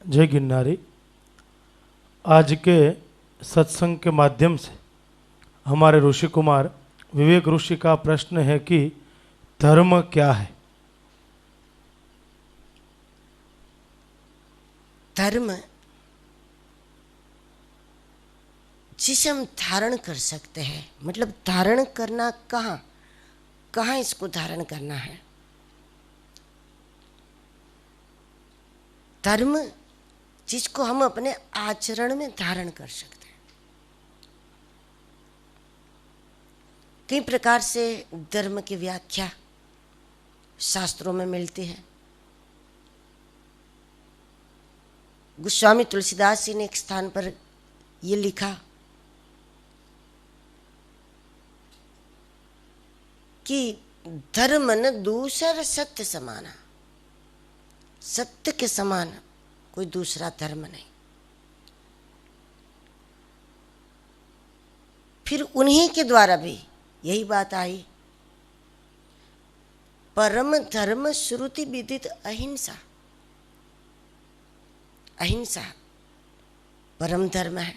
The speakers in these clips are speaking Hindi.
जय गिरनारी। आज के सत्संग के माध्यम से हमारे ऋषि कुमार विवेक ऋषि का प्रश्न है कि धर्म क्या है। धर्म जिसे हम धारण कर सकते हैं, मतलब धारण करना कहाँ कहाँ इसको धारण करना है। धर्म जिसको हम अपने आचरण में धारण कर सकते हैं। कई प्रकार से धर्म की व्याख्या शास्त्रों में मिलती है। गोस्वामी तुलसीदास जी ने एक स्थान पर ये लिखा कि धर्म न दूसर सत्य समाना, सत्य के समान कोई दूसरा धर्म नहीं। फिर उन्हीं के द्वारा भी यही बात आई, परम धर्म श्रुति विदित अहिंसा। अहिंसा परम धर्म है।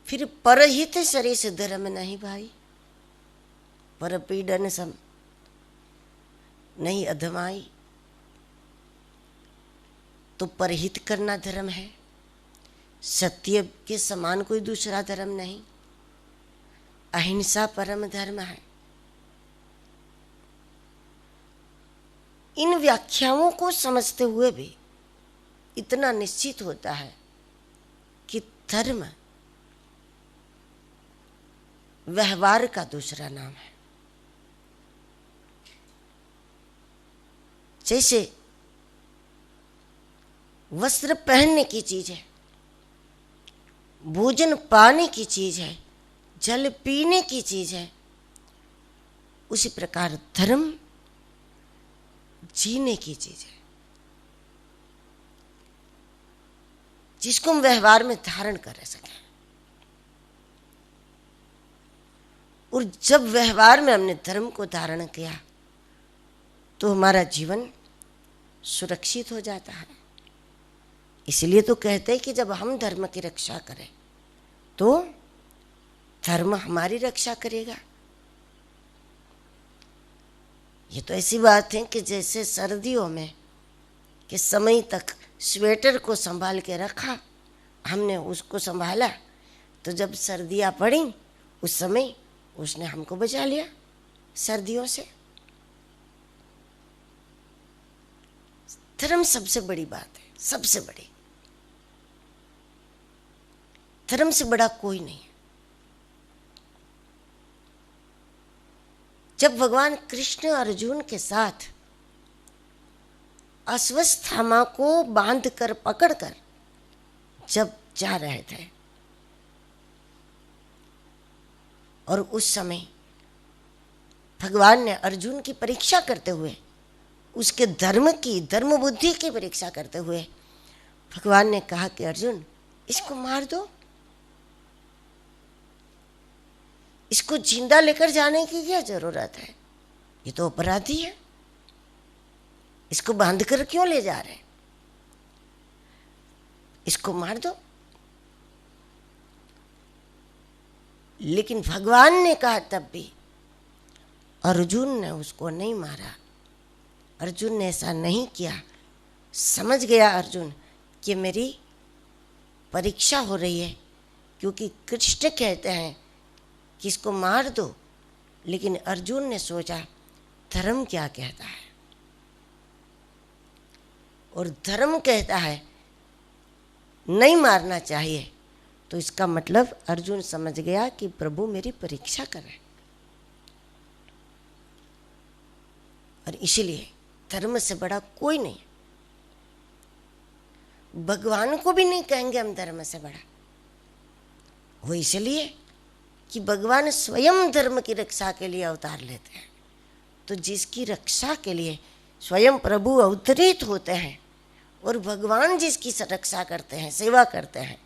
फिर परहित सरिस धर्म नहीं भाई, पर पीड़न सम नहीं अधमाई। तो परहित करना धर्म है, सत्य के समान कोई दूसरा धर्म नहीं। अहिंसा परम धर्म है। इन व्याख्याओं को समझते हुए भी इतना निश्चित होता है कि धर्म व्यवहार का दूसरा नाम है। जैसे वस्त्र पहनने की चीज है, भोजन पाने की चीज है, जल पीने की चीज है, उसी प्रकार धर्म जीने की चीज है, जिसको हम व्यवहार में धारण कर सकें। और जब व्यवहार में हमने धर्म को धारण किया तो हमारा जीवन सुरक्षित हो जाता है। इसलिए तो कहते हैं कि जब हम धर्म की रक्षा करें तो धर्म हमारी रक्षा करेगा। ये तो ऐसी बात है कि जैसे सर्दियों में कि समय तक स्वेटर को संभाल के रखा, हमने उसको संभाला, तो जब सर्दियाँ पड़ी उस समय उसने हमको बचा लिया सर्दियों से। धर्म सबसे बड़ी बात है, सबसे बड़ी। धर्म से बड़ा कोई नहीं है। जब भगवान कृष्ण अर्जुन के साथ अश्वत्थामा को बांध कर पकड़ कर जब जा रहे थे और उस समय भगवान ने अर्जुन की परीक्षा करते हुए, उसके धर्म बुद्धि की परीक्षा करते हुए भगवान ने कहा कि अर्जुन इसको मार दो, इसको जिंदा लेकर जाने की क्या जरूरत है, ये तो अपराधी है, इसको बांध कर क्यों ले जा रहे हैं, इसको मार दो। लेकिन भगवान ने कहा तब भी अर्जुन ने उसको नहीं मारा। अर्जुन ने ऐसा नहीं किया। समझ गया अर्जुन कि मेरी परीक्षा हो रही है, क्योंकि कृष्ण कहते हैं कि इसको मार दो, लेकिन अर्जुन ने सोचा धर्म क्या कहता है, और धर्म कहता है नहीं मारना चाहिए। तो इसका मतलब अर्जुन समझ गया कि प्रभु मेरी परीक्षा कर रहे हैं। और इसलिए धर्म से बड़ा कोई नहीं। भगवान को भी नहीं कहेंगे हम धर्म से बड़ा। वो इसलिए कि भगवान स्वयं धर्म की रक्षा के लिए अवतार लेते हैं। तो जिसकी रक्षा के लिए स्वयं प्रभु अवतरित होते हैं और भगवान जिसकी रक्षा करते हैं, सेवा करते हैं,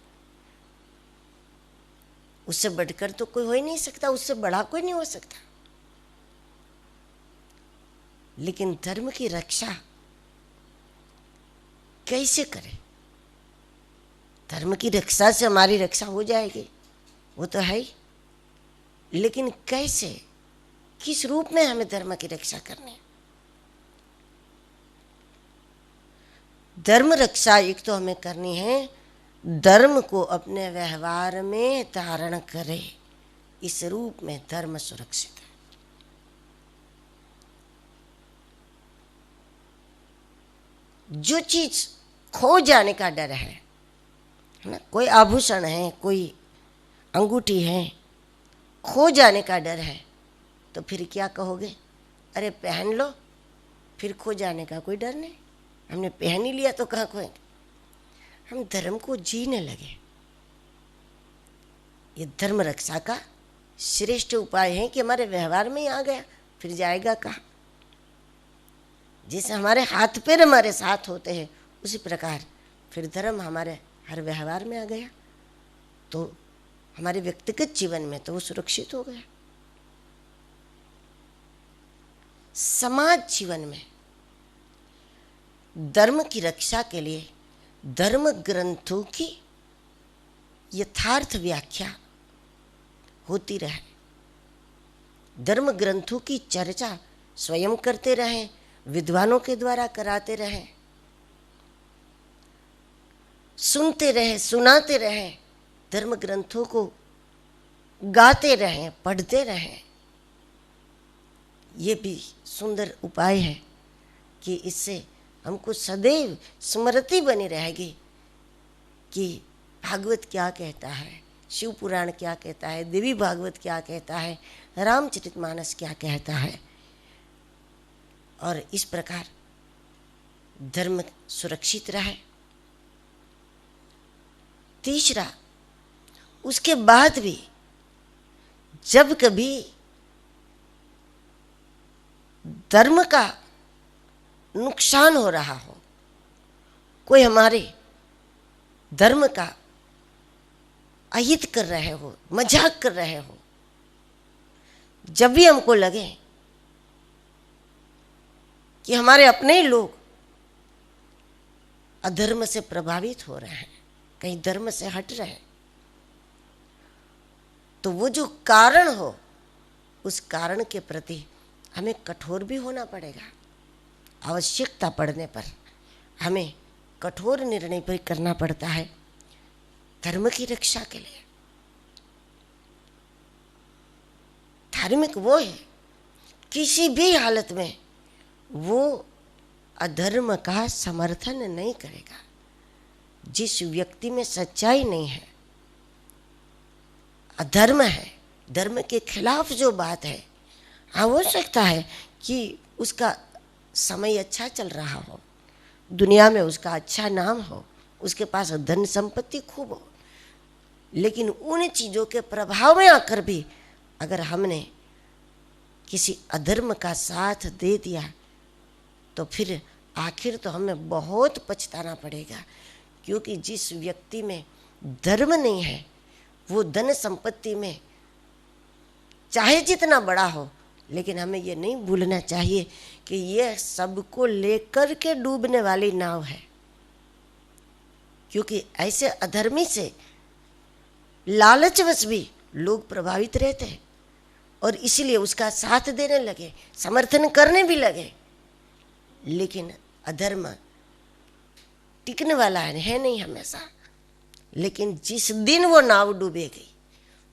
उससे बढ़कर तो कोई हो ही नहीं सकता, उससे बड़ा कोई नहीं हो सकता। लेकिन धर्म की रक्षा कैसे करें? धर्म की रक्षा से हमारी रक्षा हो जाएगी, वो तो है ही, लेकिन कैसे, किस रूप में हमें धर्म की रक्षा करनी है? धर्म रक्षा एक तो हमें करनी है, धर्म को अपने व्यवहार में धारण करे, इस रूप में धर्म सुरक्षित है। जो चीज खो जाने का डर है ना, कोई आभूषण है, कोई अंगूठी है, खो जाने का डर है, तो फिर क्या कहोगे? अरे पहन लो, फिर खो जाने का कोई डर नहीं, हमने पहन ही लिया तो कहाँ खोएंगे। हम धर्म को जीने लगे, ये धर्म रक्षा का श्रेष्ठ उपाय है कि हमारे व्यवहार में ही आ गया, फिर जाएगा कहाँ? जैसे हमारे हाथ पैर हमारे साथ होते हैं, उसी प्रकार फिर धर्म हमारे हर व्यवहार में आ गया, तो हमारे व्यक्तिगत जीवन में तो वो सुरक्षित हो गया। समाज जीवन में धर्म की रक्षा के लिए धर्म ग्रंथों की यथार्थ व्याख्या होती रहे, धर्म ग्रंथों की चर्चा स्वयं करते रहें, विद्वानों के द्वारा कराते रहें, सुनते रहें, सुनाते रहें, धर्म ग्रंथों को गाते रहें, पढ़ते रहें। ये भी सुंदर उपाय है कि इससे हमको सदैव स्मृति बनी रहेगी कि भागवत क्या कहता है, शिव पुराण क्या कहता है, देवी भागवत क्या कहता है, रामचरितमानस क्या कहता है, और इस प्रकार धर्म सुरक्षित रहे। तीसरा, उसके बाद भी जब कभी धर्म का नुकसान हो रहा हो, कोई हमारे धर्म का अहित कर रहे हो, मजाक कर रहे हो, जब भी हमको लगे कि हमारे अपने ही लोग अधर्म से प्रभावित हो रहे हैं, कहीं धर्म से हट रहे हैं, तो वो जो कारण हो, उस कारण के प्रति हमें कठोर भी होना पड़ेगा। आवश्यकता पड़ने पर हमें कठोर निर्णय भी करना पड़ता है धर्म की रक्षा के लिए। धार्मिक वो है किसी भी हालत में वो अधर्म का समर्थन नहीं करेगा। जिस व्यक्ति में सच्चाई नहीं है, अधर्म है, धर्म के खिलाफ जो बात है, हो सकता है कि उसका समय अच्छा चल रहा हो, दुनिया में उसका अच्छा नाम हो, उसके पास धन संपत्ति खूब हो, लेकिन उन चीज़ों के प्रभाव में आकर भी अगर हमने किसी अधर्म का साथ दे दिया तो फिर आखिर तो हमें बहुत पछताना पड़ेगा। क्योंकि जिस व्यक्ति में धर्म नहीं है वो धन संपत्ति में चाहे जितना बड़ा हो, लेकिन हमें ये नहीं भूलना चाहिए कि यह सबको लेकर के डूबने वाली नाव है। क्योंकि ऐसे अधर्मी से लालचवश भी लोग प्रभावित रहते हैं और इसीलिए उसका साथ देने लगे, समर्थन करने भी लगे, लेकिन अधर्म टिकने वाला है नहीं हमेशा। लेकिन जिस दिन वो नाव डूबेगी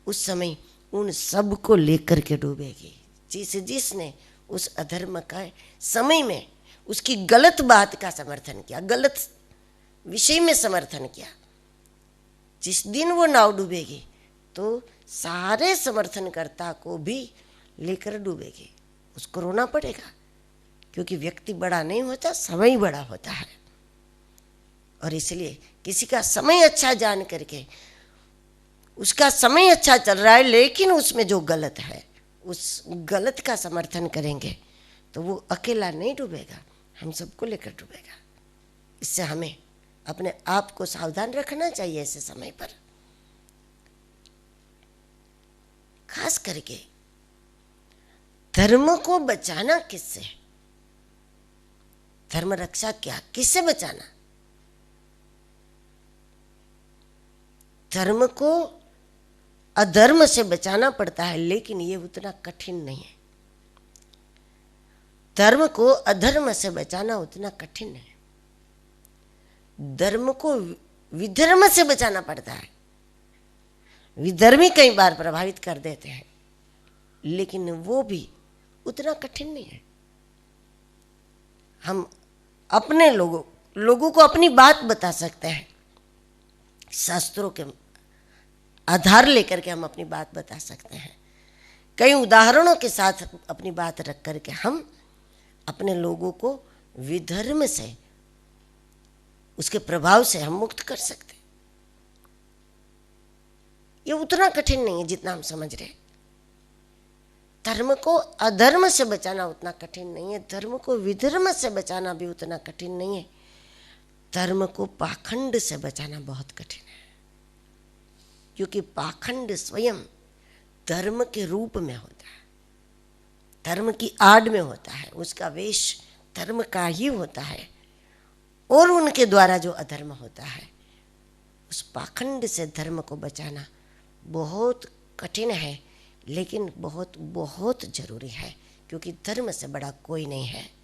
उस समय उन सबको लेकर के डूबेगी। जिसने उस अधर्म का समय में उसकी गलत बात का समर्थन किया, गलत विषय में समर्थन किया, जिस दिन वो नाव डूबेगी तो सारे समर्थनकर्ता को भी लेकर डूबेगी। उसको रोना पड़ेगा, क्योंकि व्यक्ति बड़ा नहीं होता, समय बड़ा होता है। और इसलिए किसी का समय अच्छा जान करके, उसका समय अच्छा चल रहा है लेकिन उसमें जो गलत है उस गलत का समर्थन करेंगे तो वो अकेला नहीं डूबेगा, हम सबको लेकर डूबेगा। इससे हमें अपने आप को सावधान रखना चाहिए ऐसे समय पर। खास करके धर्म को बचाना किससे, धर्म रक्षा क्या, किससे बचाना? धर्म को अधर्म से बचाना पड़ता है, लेकिन ये उतना कठिन नहीं है। धर्म को अधर्म से बचाना उतना कठिन है। धर्म को विधर्म से बचाना पड़ता है। विधर्मी कई बार प्रभावित कर देते हैं, लेकिन वो भी उतना कठिन नहीं है। हम अपने लोगों को अपनी बात बता सकते हैं। शास्त्रों के आधार लेकर के हम अपनी बात बता सकते हैं। कई उदाहरणों के साथ अपनी बात रख करके हम अपने लोगों को विधर्म से, उसके प्रभाव से हम मुक्त कर सकते हैं। ये उतना कठिन नहीं है जितना हम समझ रहे हैं। धर्म को अधर्म से बचाना उतना कठिन नहीं है, धर्म को विधर्म से बचाना भी उतना कठिन नहीं है। धर्म को पाखंड से बचाना बहुत कठिन है, क्योंकि पाखंड स्वयं धर्म के रूप में होता है, धर्म की आड़ में होता है, उसका वेश धर्म का ही होता है, और उनके द्वारा जो अधर्म होता है, उस पाखंड से धर्म को बचाना बहुत कठिन है, लेकिन बहुत बहुत जरूरी है, क्योंकि धर्म से बड़ा कोई नहीं है।